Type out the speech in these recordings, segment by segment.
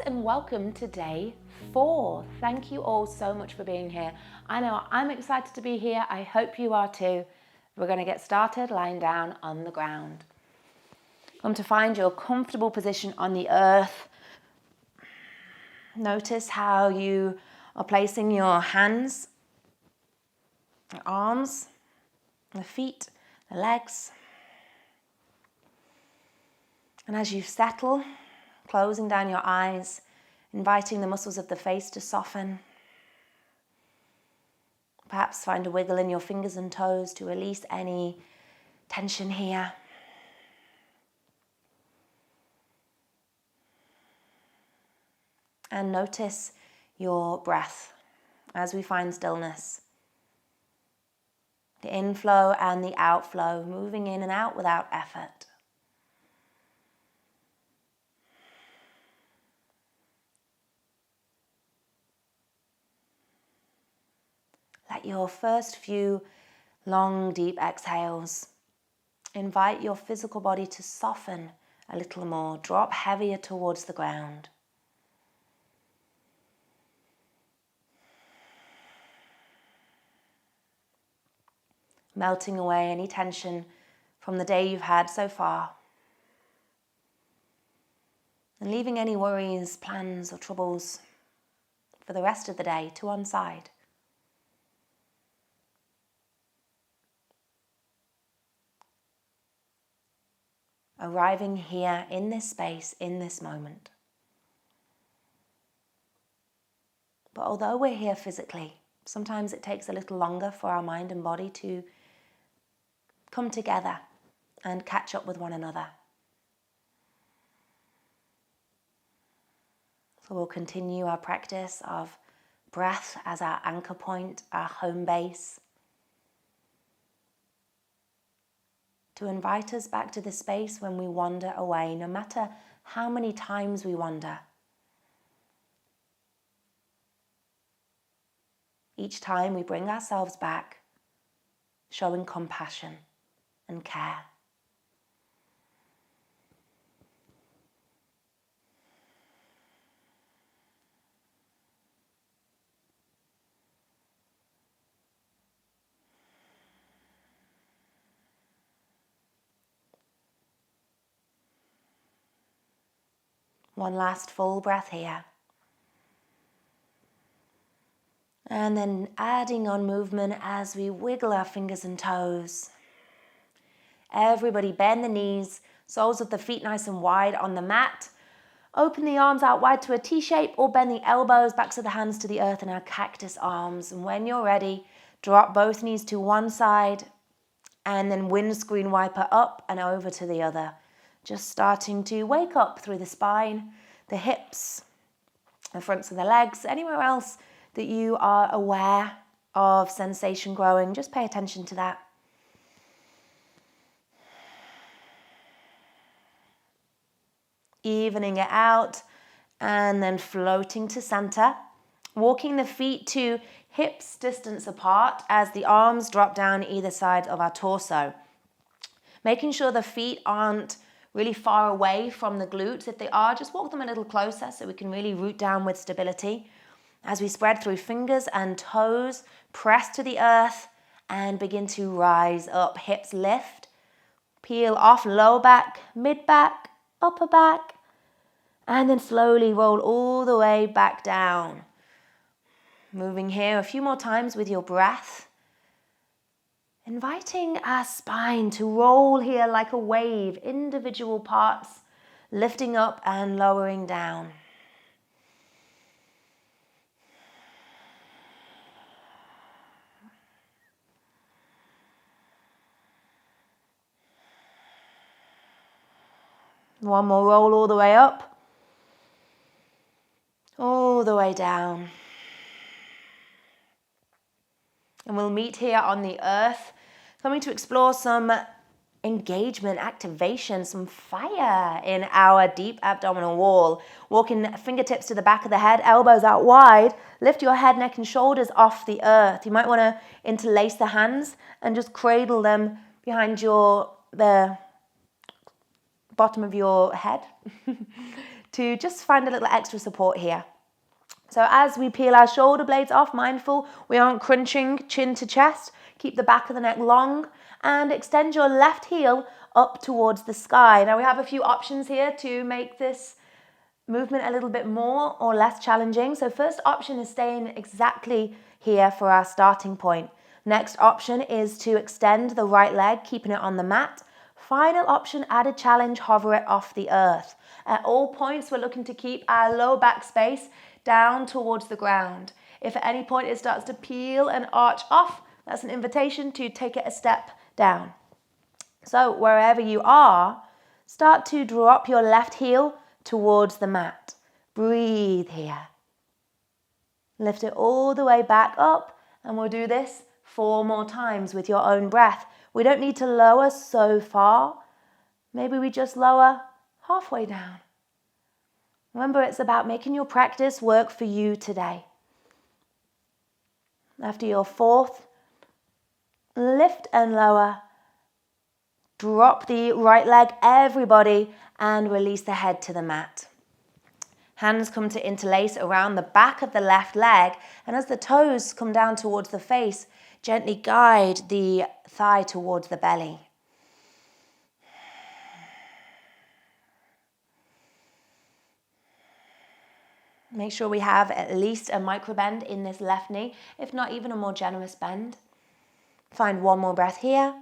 and welcome to day 4. Thank you all so much for being here. I know I'm excited to be here. I hope you are too. We're going to get started lying down on the ground. Come to find your comfortable position on the earth. Notice how you are placing your hands, your arms, the feet, the legs. And as you settle, closing down your eyes, inviting the muscles of the face to soften. Perhaps find a wiggle in your fingers and toes to release any tension here. And notice your breath as we find stillness. The inflow and the outflow, moving in and out without effort. Let your first few long, deep exhales invite your physical body to soften a little more, drop heavier towards the ground. Melting away any tension from the day you've had so far. And leaving any worries, plans or troubles for the rest of the day to one side. Arriving here in this space, in this moment. But although we're here physically, sometimes it takes a little longer for our mind and body to come together and catch up with one another. So we'll continue our practice of breath as our anchor point, our home base, to invite us back to the space when we wander away, no matter how many times we wander. Each time we bring ourselves back, showing compassion and care. One last full breath here. And then adding on movement as we wiggle our fingers and toes. Everybody bend the knees, soles of the feet nice and wide on the mat. Open the arms out wide to a T shape or bend the elbows, backs of the hands to the earth in our cactus arms. And when you're ready, drop both knees to one side and then windscreen wiper up and over to the other. Just starting to wake up through the spine, the hips, the fronts of the legs, anywhere else that you are aware of sensation growing. Just pay attention to that. Evening it out and then floating to center. Walking the feet to hips distance apart as the arms drop down either side of our torso. Making sure the feet aren't really far away from the glutes. If they are, just walk them a little closer so we can really root down with stability. As we spread through fingers and toes, press to the earth and begin to rise up. Hips lift, peel off lower back, mid back, upper back, and then slowly roll all the way back down. Moving here a few more times with your breath. Inviting our spine to roll here like a wave, individual parts lifting up and lowering down. One more roll all the way up, all the way down. And we'll meet here on the earth, coming to explore some engagement, activation, some fire in our deep abdominal wall. Walking fingertips to the back of the head, elbows out wide. Lift your head, neck and shoulders off the earth. You might want to interlace the hands and just cradle them behind the bottom of your head. to just find a little extra support here. So as we peel our shoulder blades off, mindful, we aren't crunching chin to chest. Keep the back of the neck long and extend your left heel up towards the sky. Now we have a few options here to make this movement a little bit more or less challenging. So first option is staying exactly here for our starting point. Next option is to extend the right leg, keeping it on the mat. Final option, added challenge, hover it off the earth. At all points, we're looking to keep our lower back space down towards the ground. If at any point it starts to peel and arch off, that's an invitation to take it a step down. So wherever you are, start to drop your left heel towards the mat. Breathe here. Lift it all the way back up, and we'll do this 4 more times with your own breath. We don't need to lower so far. Maybe we just lower halfway down. Remember, it's about making your practice work for you today. After your 4th, lift and lower. Drop the right leg, everybody, and release the head to the mat. Hands come to interlace around the back of the left leg, and as the toes come down towards the face, gently guide the thigh towards the belly. Make sure we have at least a micro bend in this left knee, if not even a more generous bend. Find one more breath here.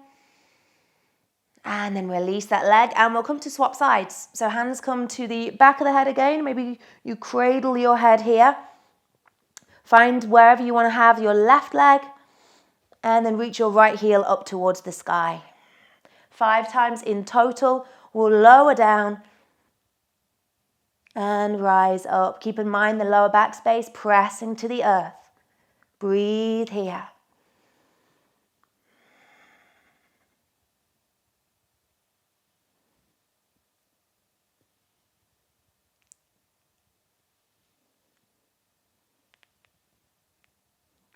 And then release that leg, and we'll come to swap sides. So hands come to the back of the head again. Maybe you cradle your head here. Find wherever you want to have your left leg, and then reach your right heel up towards the sky. 5 times in total. We'll lower down and rise up. Keep in mind the lower back space pressing to the earth. Breathe here.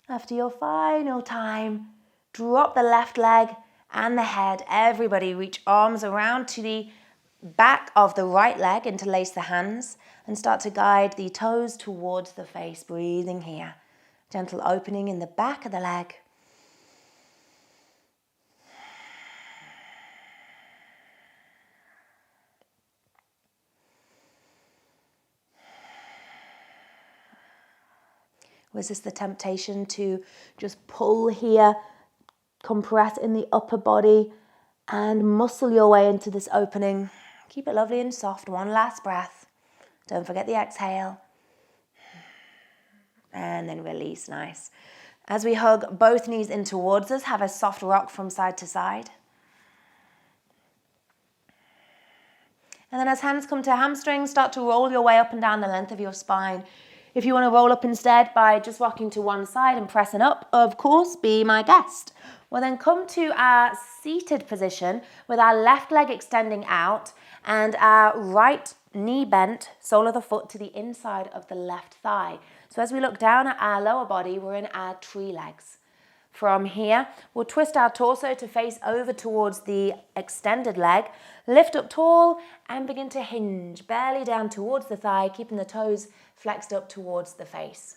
After your final time, drop the left leg and the head. Everybody reach arms around to the back of the right leg, interlace the hands, and start to guide the toes towards the face. Breathing here. Gentle opening in the back of the leg. Resist the temptation to just pull here, compress in the upper body, and muscle your way into this opening. Keep it lovely and soft. One last breath. Don't forget the exhale. And then release, nice. As we hug both knees in towards us, have a soft rock from side to side. And then as hands come to hamstrings, start to roll your way up and down the length of your spine. If you want to roll up instead by just rocking to one side and pressing up, of course, be my guest. We'll then come to our seated position with our left leg extending out and our right knee bent, sole of the foot to the inside of the left thigh. So as we look down at our lower body, we're in our tree legs. From here, we'll twist our torso to face over towards the extended leg, lift up tall and begin to hinge, belly down towards the thigh, keeping the toes flexed up towards the face.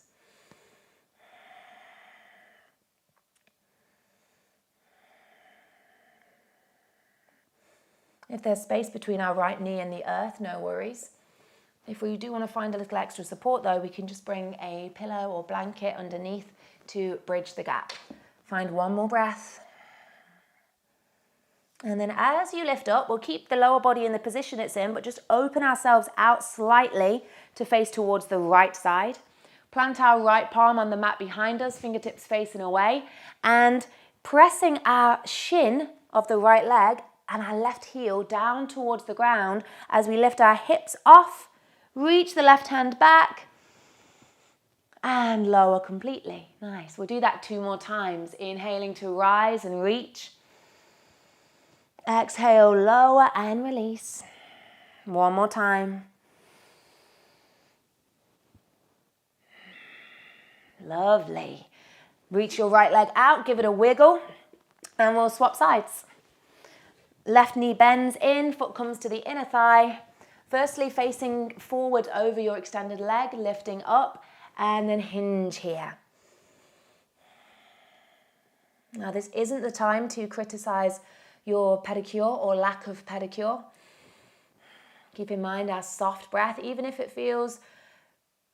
If there's space between our right knee and the earth, no worries. If we do want to find a little extra support though, we can just bring a pillow or blanket underneath to bridge the gap. Find one more breath. And then as you lift up, we'll keep the lower body in the position it's in, but just open ourselves out slightly to face towards the right side. Plant our right palm on the mat behind us, fingertips facing away, and pressing our shin of the right leg and our left heel down towards the ground as we lift our hips off, reach the left hand back, and lower completely. Nice. We'll do that 2 more times. Inhaling to rise and reach. Exhale, lower and release. 1 more time. Lovely. Reach your right leg out, give it a wiggle, and we'll swap sides. Left knee bends in, foot comes to the inner thigh. Firstly, facing forward over your extended leg, lifting up, and then hinge here. Now, this isn't the time to criticize your pedicure or lack of pedicure. Keep in mind our soft breath, even if it feels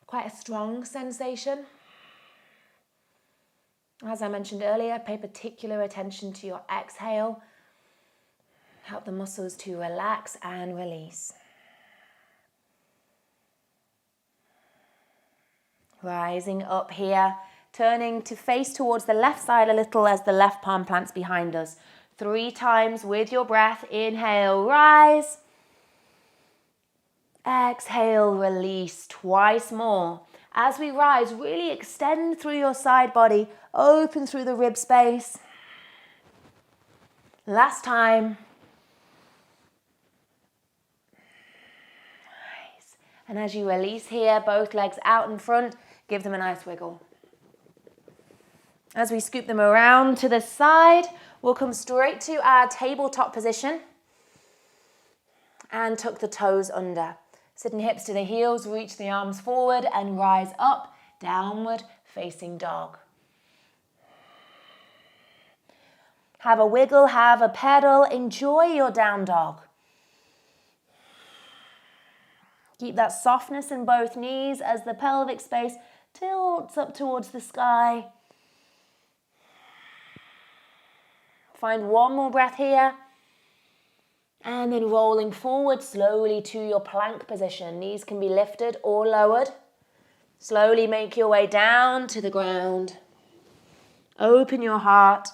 quite a strong sensation. As I mentioned earlier, pay particular attention to your exhale. Help the muscles to relax and release. Rising up here, turning to face towards the left side a little as the left palm plants behind us. 3 times with your breath. Inhale, rise. Exhale, release. Twice more. As we rise, really extend through your side body, open through the rib space. Last time. Nice. And as you release here, both legs out in front, give them a nice wiggle. As we scoop them around to the side, we'll come straight to our tabletop position and tuck the toes under. Sitting hips to the heels, reach the arms forward and rise up, downward facing dog. Have a wiggle, have a pedal, enjoy your down dog. Keep that softness in both knees as the pelvic space tilts up towards the sky. Find one more breath here. And then rolling forward slowly to your plank position. Knees can be lifted or lowered. Slowly make your way down to the ground. Open your heart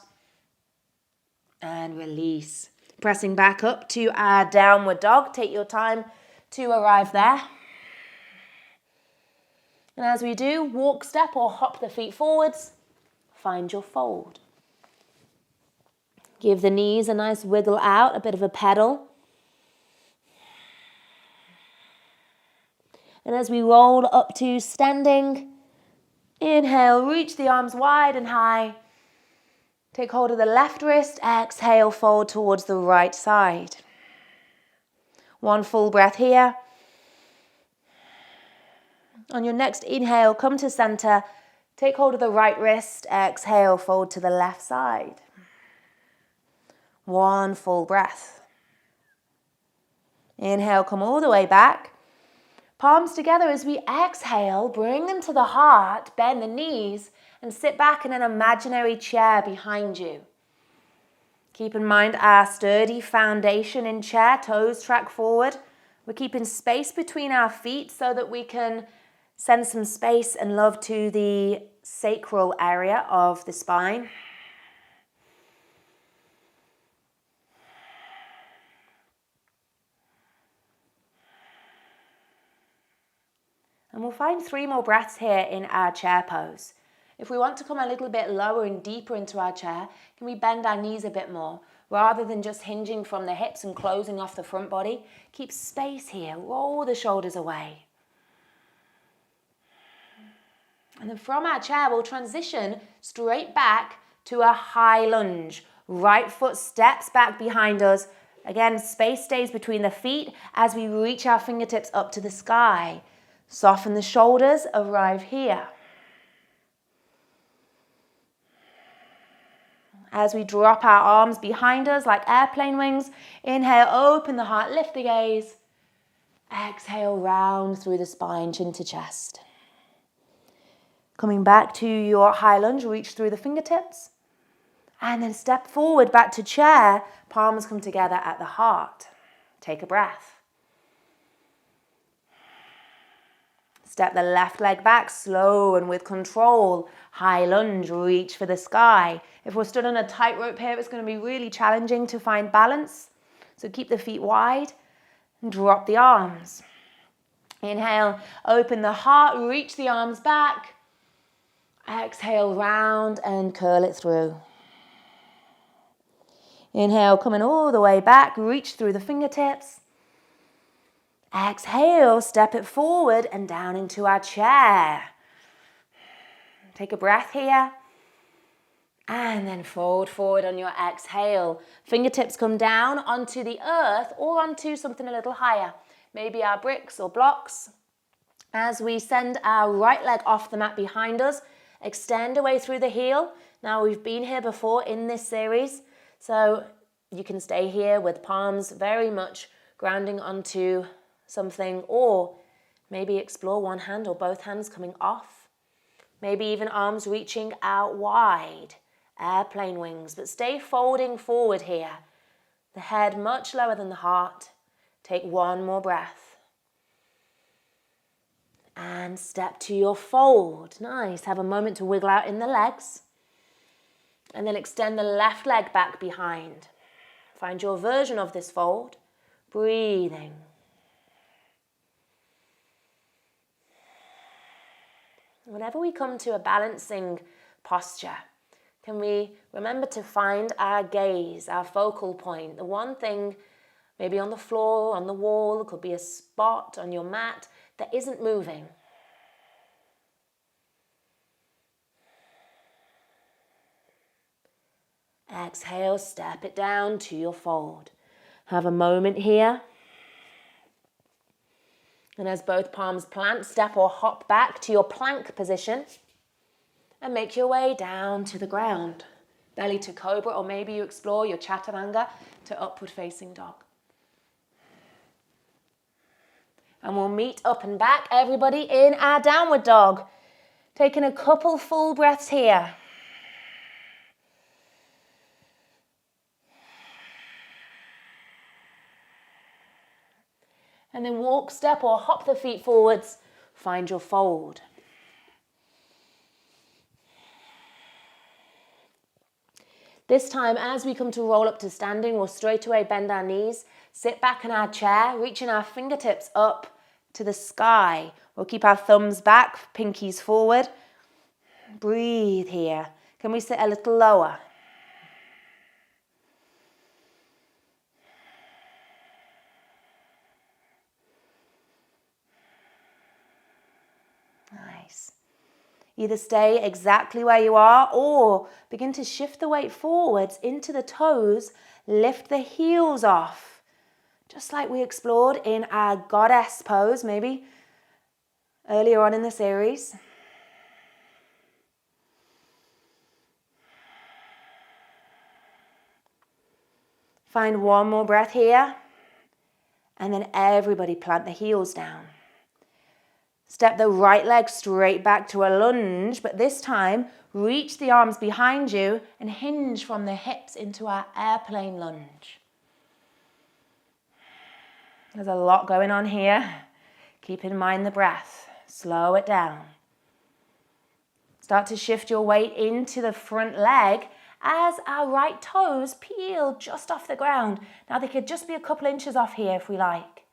and release. Pressing back up to our downward dog. Take your time to arrive there. And as we do, walk, step or hop the feet forwards. Find your fold. Give the knees a nice wiggle out, a bit of a pedal. And as we roll up to standing, inhale, reach the arms wide and high. Take hold of the left wrist, exhale, fold towards the right side. One full breath here. On your next inhale, come to center. Take hold of the right wrist, exhale, fold to the left side. One full breath. Inhale, come all the way back. Palms together as we exhale, bring them to the heart, bend the knees, and sit back in an imaginary chair behind you. Keep in mind our sturdy foundation in chair, toes track forward. We're keeping space between our feet so that we can send some space and love to the sacral area of the spine. And we'll find 3 more breaths here in our chair pose. If we want to come a little bit lower and deeper into our chair, can we bend our knees a bit more? Rather than just hinging from the hips and closing off the front body, keep space here, roll the shoulders away. And then from our chair, we'll transition straight back to a high lunge. Right foot steps back behind us. Again, space stays between the feet as we reach our fingertips up to the sky. Soften the shoulders, arrive here. As we drop our arms behind us like airplane wings, inhale, open the heart, lift the gaze. Exhale, round through the spine, chin to chest. Coming back to your high lunge, reach through the fingertips. And then step forward back to chair, palms come together at the heart. Take a breath. Step the left leg back, slow and with control. High lunge, reach for the sky. If we're stood on a tightrope here, it's going to be really challenging to find balance. So keep the feet wide and drop the arms. Inhale, open the heart, reach the arms back. Exhale, round and curl it through. Inhale, coming all the way back, reach through the fingertips. Exhale, step it forward and down into our chair. Take a breath here. And then fold forward on your exhale. Fingertips come down onto the earth or onto something a little higher. maybe our bricks or blocks. As we send our right leg off the mat behind us, extend away through the heel. Now we've been here before in this series, so you can stay here with palms very much grounding onto something, or maybe explore one hand or both hands coming off. Maybe even arms reaching out wide, airplane wings, but stay folding forward here. The head much lower than the heart. Take one more breath. And step to your fold. Nice. Have a moment to wiggle out in the legs. And then extend the left leg back behind. Find your version of this fold. Breathing. Whenever we come to a balancing posture, can we remember to find our gaze, our focal point, the one thing maybe on the floor, on the wall, it could be a spot on your mat that isn't moving. Exhale, step it down to your fold. Have a moment here. And as both palms plant, step or hop back to your plank position and make your way down to the ground. Belly to cobra, or maybe you explore your chaturanga to upward facing dog. And we'll meet up and back, everybody, in our downward dog. Taking a couple full breaths here. And then walk, step or hop the feet forwards. Find your fold. This time, as we come to roll up to standing, we'll straight away bend our knees, sit back in our chair, reaching our fingertips up to the sky. We'll keep our thumbs back, pinkies forward. Breathe here. Can we sit a little lower? Nice. Either stay exactly where you are or begin to shift the weight forwards into the toes, lift the heels off. Just like we explored in our goddess pose, maybe earlier on in the series. Find one more breath here. And then everybody plant the heels down. Step the right leg straight back to a lunge, but this time reach the arms behind you and hinge from the hips into our airplane lunge. There's a lot going on here. Keep in mind the breath. Slow it down. Start to shift your weight into the front leg as our right toes peel just off the ground. Now they could just be a couple inches off here if we like.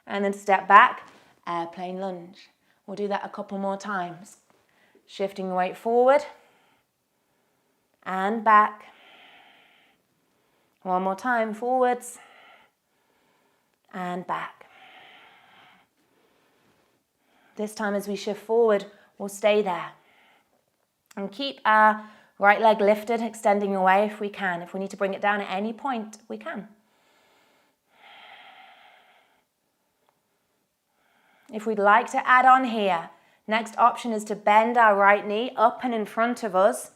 And then step back, airplane lunge. We'll do that a couple more times. Shifting the weight forward and back. One more time, forwards and back. This time as we shift forward, we'll stay there. And keep our right leg lifted, extending away if we can. If we need to bring it down at any point, we can. If we'd like to add on here, next option is to bend our right knee up and in front of us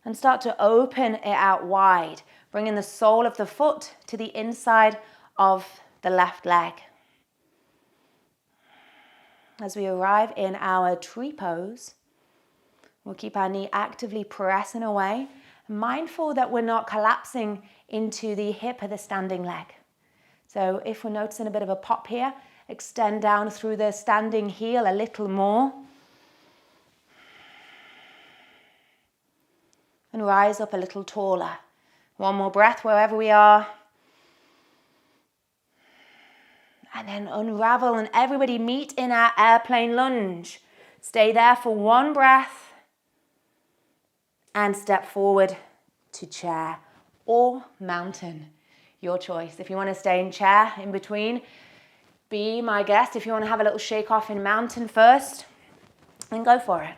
and start to open it out wide, bringing the sole of the foot to the inside of the left leg. As we arrive in our tree pose, we'll keep our knee actively pressing away, mindful that we're not collapsing into the hip of the standing leg. So if we're noticing a bit of a pop here, extend down through the standing heel a little more. And rise up a little taller. One more breath wherever we are. And then unravel and everybody meet in our airplane lunge. Stay there for one breath. And step forward to chair or mountain. Your choice. If you want to stay in chair in between, be my guest. If you want to have a little shake off in mountain first, then go for it.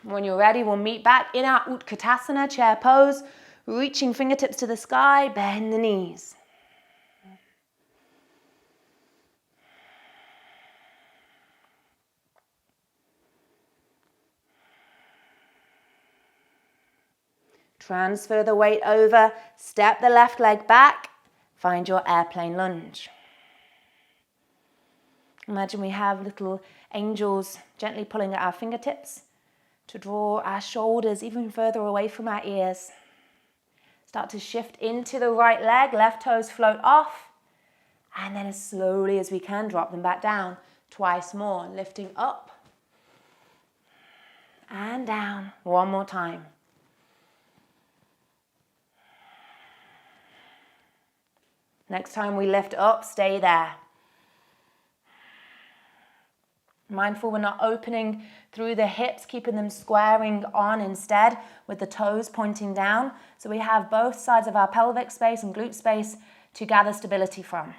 When you're ready, we'll meet back in our Utkatasana chair pose, Reaching fingertips to the sky, bend the knees. Transfer the weight over, step the left leg back, find your airplane lunge. Imagine we have little angels gently pulling at our fingertips to draw our shoulders even further away from our ears. Start to shift into the right leg, left toes float off, and then as slowly as we can, drop them back down. Twice more, lifting up and down. One more time. Next time we lift up, stay there. Mindful we're not opening through the hips, keeping them squaring on instead with the toes pointing down. So we have both sides of our pelvic space and glute space to gather stability from.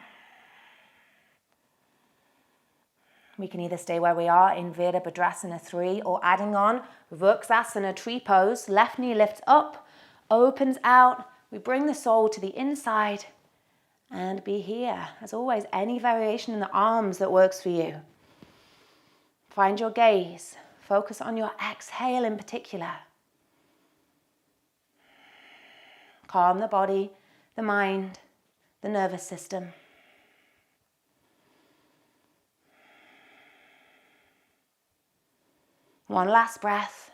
We can either stay where we are in Virabhadrasana 3 or adding on Vrksasana tree pose. Left knee lifts up, opens out. We bring the soul to the inside and be here. As always, any variation in the arms that works for you. Find your gaze. Focus on your exhale in particular. Calm the body, the mind, the nervous system. One last breath.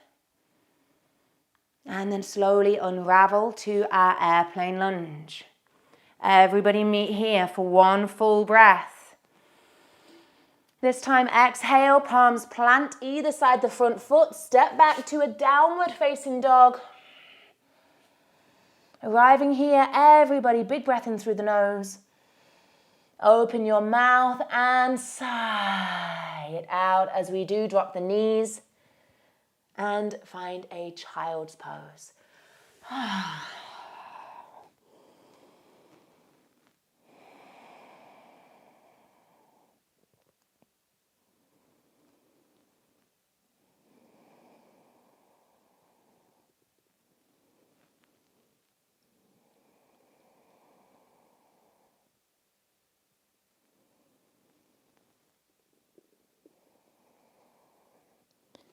And then slowly unravel to our airplane lunge. Everybody meet here for one full breath. This time exhale, palms plant either side the front foot, step back to a downward facing dog. Arriving here, everybody, big breath in through the nose. Open your mouth and sigh it out as we do. Drop the knees and find a child's pose.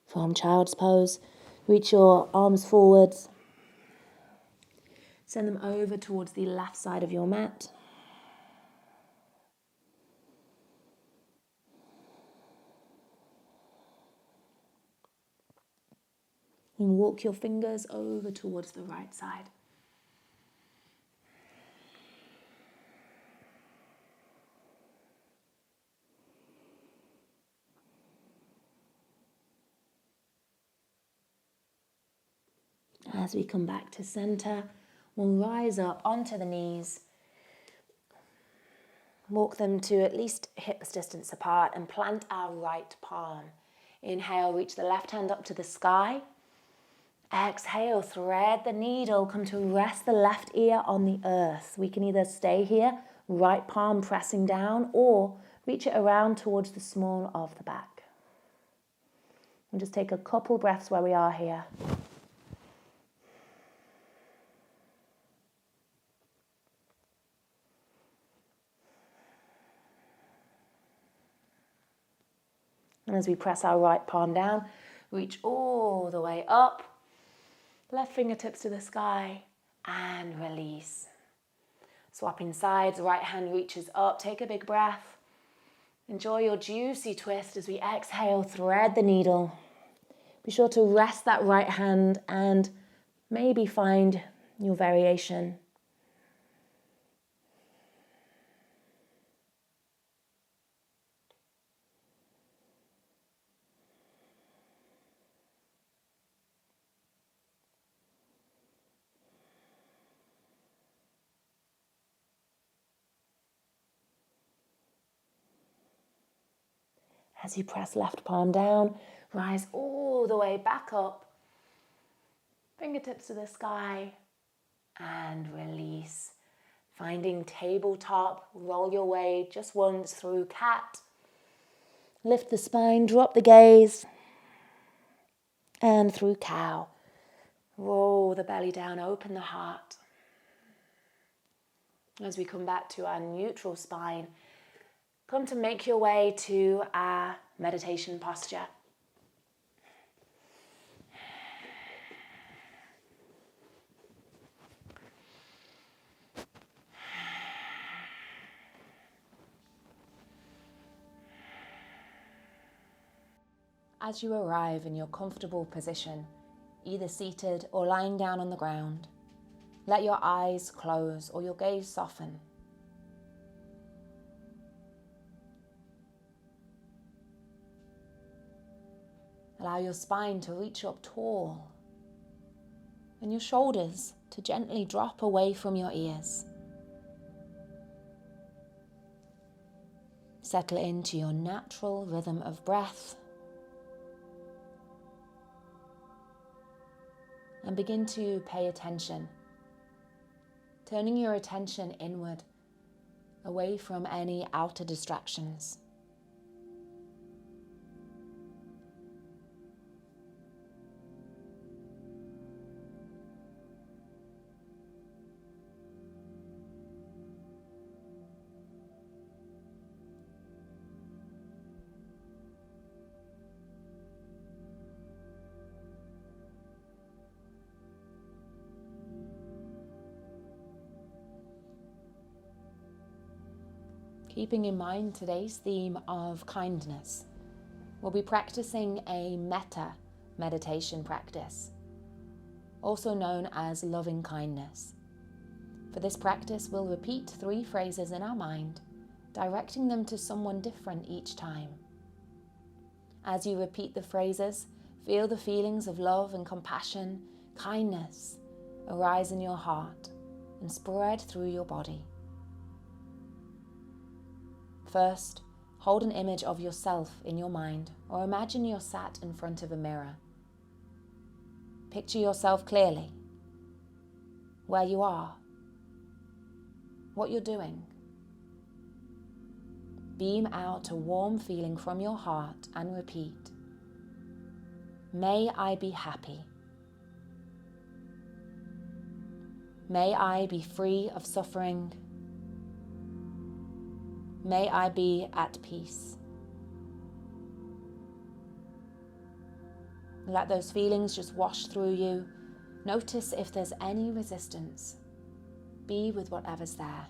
From child's pose, reach your arms forwards. Send them over towards the left side of your mat. And walk your fingers over towards the right side. As we come back to center, we'll rise up onto the knees. Walk them to at least hips distance apart and plant our right palm. Inhale, reach the left hand up to the sky. Exhale, thread the needle, come to rest the left ear on the earth. We can either stay here, right palm pressing down, or reach it around towards the small of the back. And just take a couple breaths where we are here. And as we press our right palm down, reach all the way up. Left fingertips to the sky and release. Swapping sides, right hand reaches up. Take a big breath. Enjoy your juicy twist as we exhale, thread the needle. Be sure to rest that right hand and maybe find your variation. As you press left palm down, rise all the way back up. Fingertips to the sky and release. Finding tabletop, roll your way just once through cat. Lift the spine, drop the gaze. And through cow. Roll the belly down, open the heart. As we come back to our neutral spine, come to make your way to our meditation posture. As you arrive in your comfortable position, either seated or lying down on the ground, let your eyes close or your gaze soften. Allow your spine to reach up tall and your shoulders to gently drop away from your ears. Settle into your natural rhythm of breath and begin to pay attention, turning your attention inward, away from any outer distractions. Keeping in mind today's theme of kindness, we'll be practicing a metta meditation practice, also known as loving kindness. For this practice, we'll repeat 3 phrases in our mind, directing them to someone different each time. As you repeat the phrases, feel the feelings of love and compassion, kindness arise in your heart and spread through your body. First, hold an image of yourself in your mind or imagine you're sat in front of a mirror. Picture yourself clearly, where you are, what you're doing. Beam out a warm feeling from your heart and repeat, "May I be happy. May I be free of suffering. May I be at peace." Let those feelings just wash through you. Notice if there's any resistance. Be with whatever's there.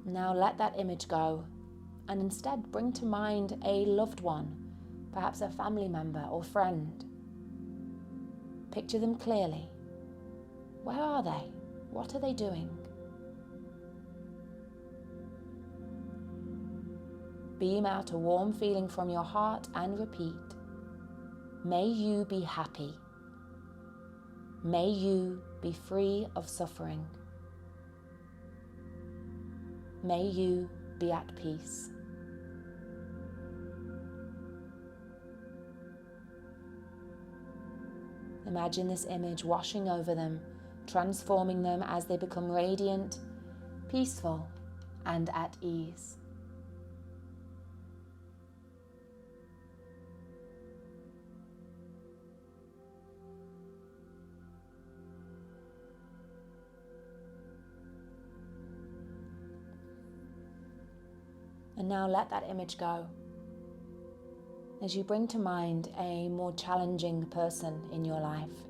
Now let that image go and instead bring to mind a loved one, perhaps a family member or friend. Picture them clearly. Where are they? What are they doing? Beam out a warm feeling from your heart and repeat, "May you be happy. May you be free of suffering. May you be at peace." Imagine this image washing over them, transforming them as they become radiant, peaceful, and at ease. And now let that image go as you bring to mind a more challenging person in your life.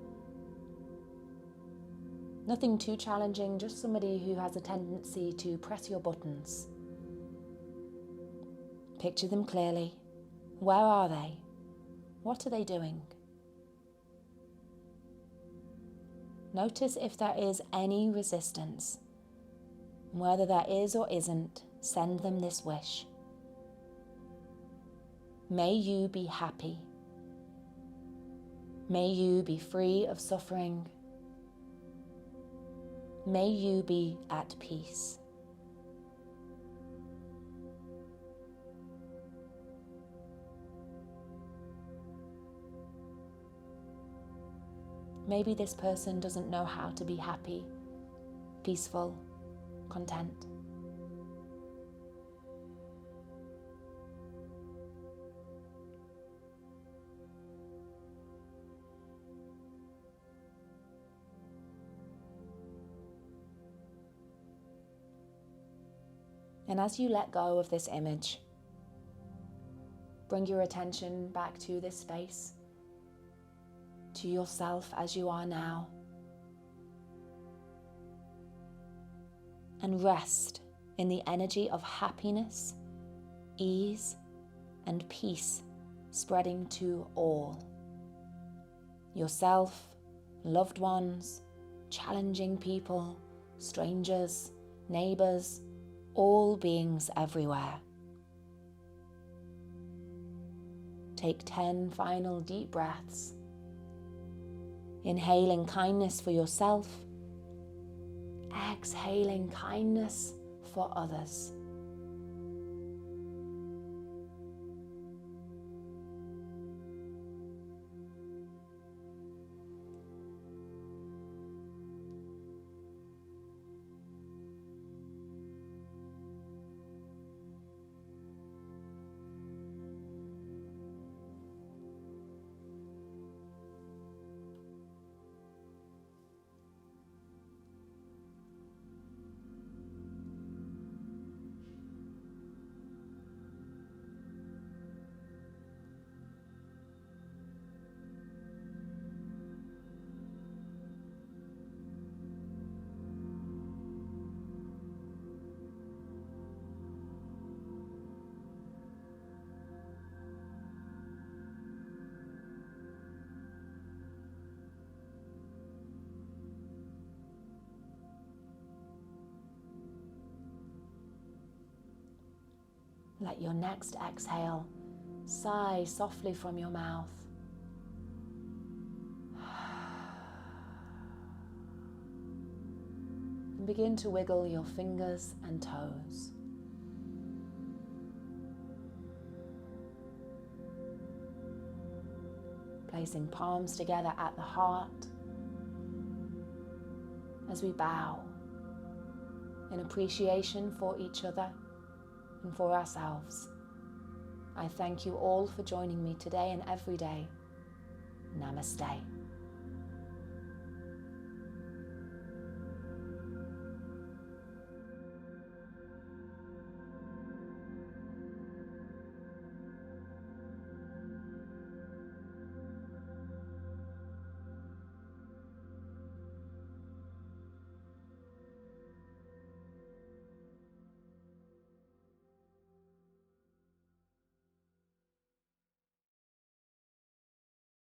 Nothing too challenging, just somebody who has a tendency to press your buttons. Picture them clearly. Where are they? What are they doing? Notice if there is any resistance. Whether there is or isn't, send them this wish. May you be happy. May you be free of suffering. May you be at peace. Maybe this person doesn't know how to be happy, peaceful, content. And as you let go of this image, bring your attention back to this space, to yourself as you are now, and rest in the energy of happiness, ease, and peace spreading to all. Yourself, loved ones, challenging people, strangers, neighbors, all beings everywhere. Take 10 final deep breaths, inhaling kindness for yourself, exhaling kindness for others. Let your next exhale sigh softly from your mouth. And begin to wiggle your fingers and toes. Placing palms together at the heart as we bow in appreciation for each other and for ourselves. I thank you all for joining me today and every day. Namaste.